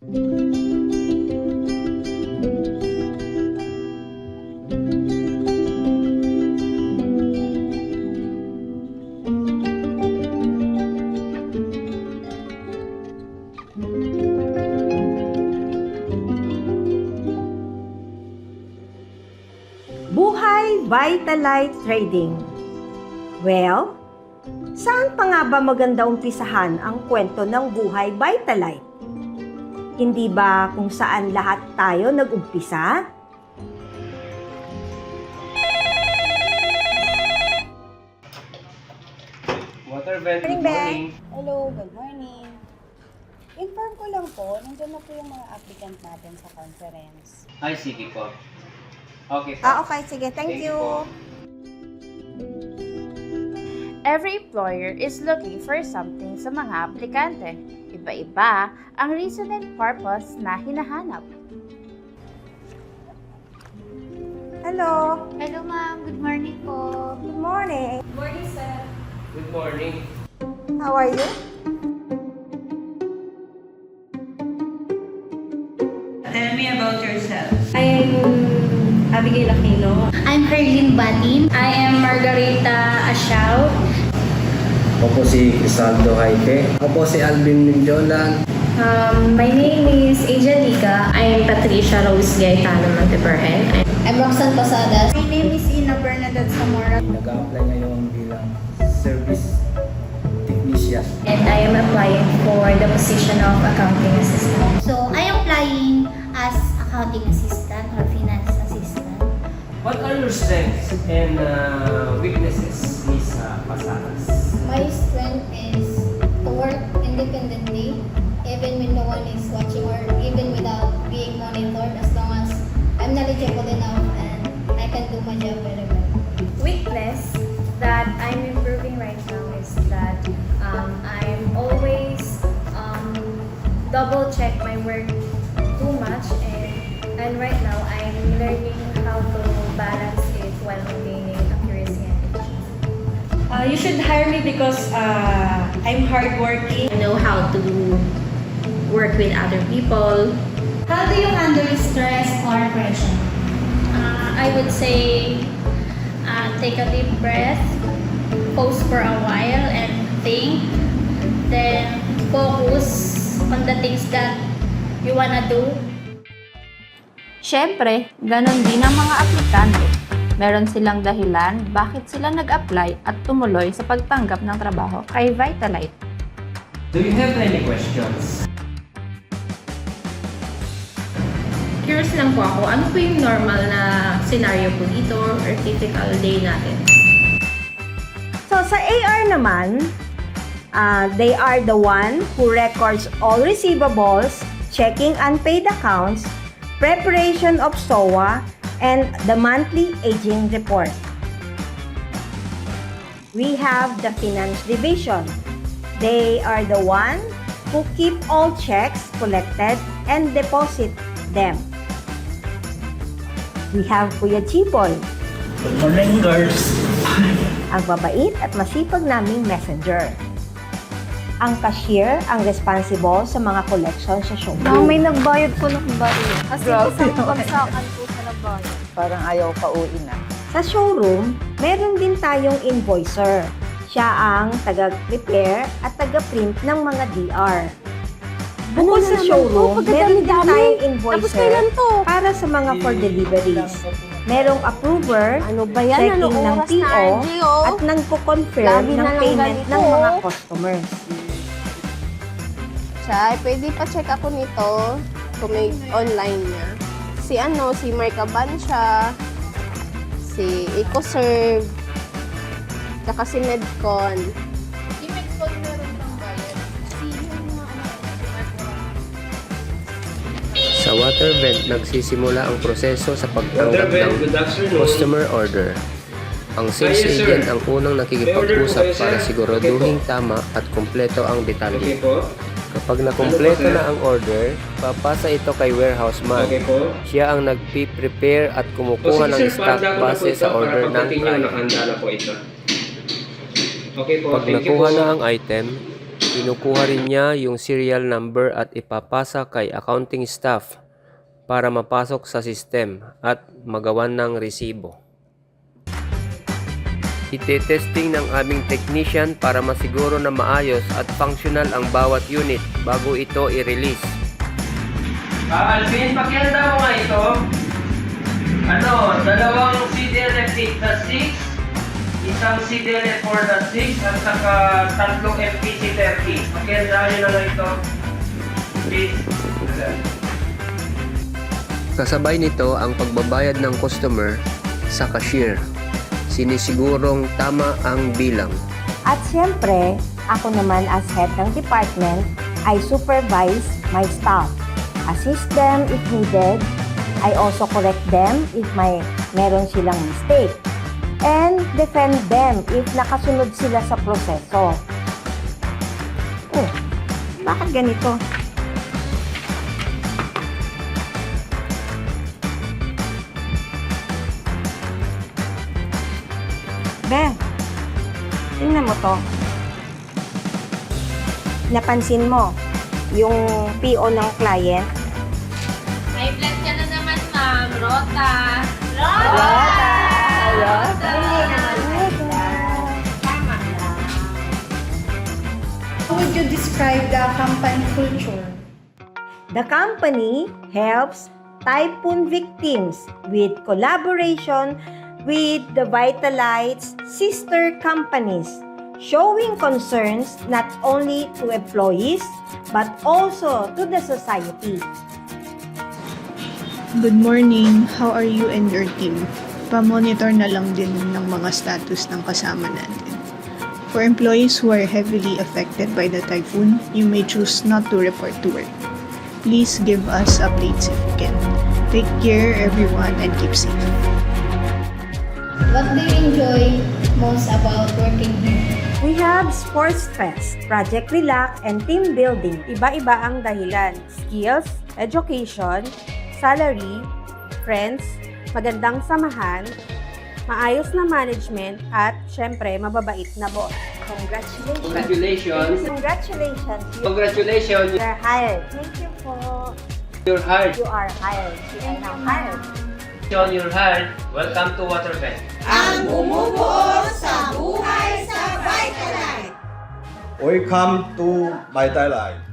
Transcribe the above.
Buhay Vitalite Trading. Well, saan pa nga ba maganda umpisahan ang kwento ng Buhay Vitalite? Hindi ba kung saan lahat tayo nag-umpisa? Water vent, good Morning, Beth. morning. Hello, good morning. Inform ko lang po, nandiyan na po yung mga applicant natin sa conference. Ay, sige po. Okay po. Okay. Sige. Thank you. po. Every employer is looking for something sa mga aplikante. Iba-iba ang reason and purpose na hinahanap. Hello. Hello ma'am, good morning po. Good morning. Good morning. How are you? Tell me about yourself. I'm Abigail Aquino. I'm Herlin Banin. I am Margarita Ashaw. Ako po si Crisaldo Haite. Ako po si Alvin Mindiolan. My name is Angelica. I'm Patricia Rose Gaetano Monteperhen. I'm Roxanne Posadas. My name is Ina Bernadette Zamora. Nag-a-apply ngayon bilang service technician. And I am applying for the position of accounting assistant. So, I am applying as accounting assistant or finance assistant. What are your strengths and weaknesses, Miss Pasadas? My strength is to work independently, even when no one is watching or even without being monitored, as long as I'm knowledgeable enough and I can do my job very well. Weakness that I'm improving right now is that I'm always double check my work too much, and right now I'm learning how to balance it while maintaining accuracy and efficiency. You should hire me because I'm hardworking. I know how to work with other people. How do you handle stress or pressure? I would say take a deep breath, pause for a while and think, then focus on the things that you wanna do. Siyempre, ganon din ang mga aplikante. Meron silang dahilan bakit sila nag-apply at tumuloy sa pagtanggap ng trabaho kay Vitalite. Do you have any questions? Curious lang po ako, ano po yung normal na scenario po dito or typical day natin? So, sa AR naman, they are the one who records all receivables, checking unpaid accounts, preparation of SOA, and the monthly aging report. We have the finance division. They are the one who keep all checks collected and deposit them. We have Kuya Chiboy, Good morning, girls. ang babait at masipag naming messenger. Ang cashier ang responsible sa mga collection sa showroom. may nagbayad po ng baril. Kasi isang bagsakan po sa nagbayad. Parang ayaw pauwi na. Sa showroom, meron din tayong invoicer. Siya ang taga-prepare at taga-print ng mga DR. Bukod sa showroom, meron din tayong invoicer para sa mga for deliveries. Merong approver, checking ng PO, at nagko-confirm ng payment ng mga customers. Pwede pa check ako nito kung may online niya. Si Markaban siya, si EcoServe, saka si Medcon. Yung Medcon meron pang bayad. Sa water vent, nagsisimula ang proseso sa pagtanggap ng customer order. Ang sales Hi, sir. agent ang unang nakikipag-usap para siguraduhin tama at kumpleto ang Okay detalye. po. Kapag nakumpleto na ang order, papasa ito kay warehouse man. Okay po. Siya ang nagpi-prepare at kumukuha ng stock base sa order ng client. Nakahanda na po ito. Okay po, Pag thank you nakuha po. na ang item, Kinukuha rin niya yung serial number at ipapasa kay accounting staff para mapasok sa system at magawan ng resibo. Ite-testing ng aming technician para masiguro na maayos at functional ang bawat unit bago ito i-release. Alvin, pakianda mo nga ito. Dalawang CDLF8 na 6, isang CDLF4 na 6, at saka tatlong FPC30. Pakianda nyo na lang ito. Please. Kasabay nito ang pagbabayad ng customer sa cashier. Sinisigurong tama ang bilang. At siyempre, ako naman as head ng department, I supervise my staff. Assist them if needed. I also correct them if meron silang mistake. And defend them if nakasunod sila sa proseso. Oh, bakit ganito? Be, tingnan mo to. Napansin mo, yung PO ng client? May blood ka na naman, ma'am. Rota. How would you describe the company culture? The company helps typhoon victims with collaboration with the Vitalites sister companies, showing concerns not only to employees but also to the society. Good morning. How are you and your team? Pa-monitor na lang din ng mga status ng kasama natin. For employees who are heavily affected by the typhoon, you may choose not to report to work. Please give us updates if you can. Take care, everyone, and keep safe. What do you enjoy most about working here? We have Sports Fest, Project Relax, and team building. Iba-iba ang dahilan. Skills, education, salary, friends, magandang samahan, maayos na management, at syempre, mababait na boss. Congratulations! Congratulations! Congratulations! Congratulations! You are hired. Thank you po. You're hired. You are hired. You are now hired. You're hired. Welcome to Waterbed. Welcome to Vitalite.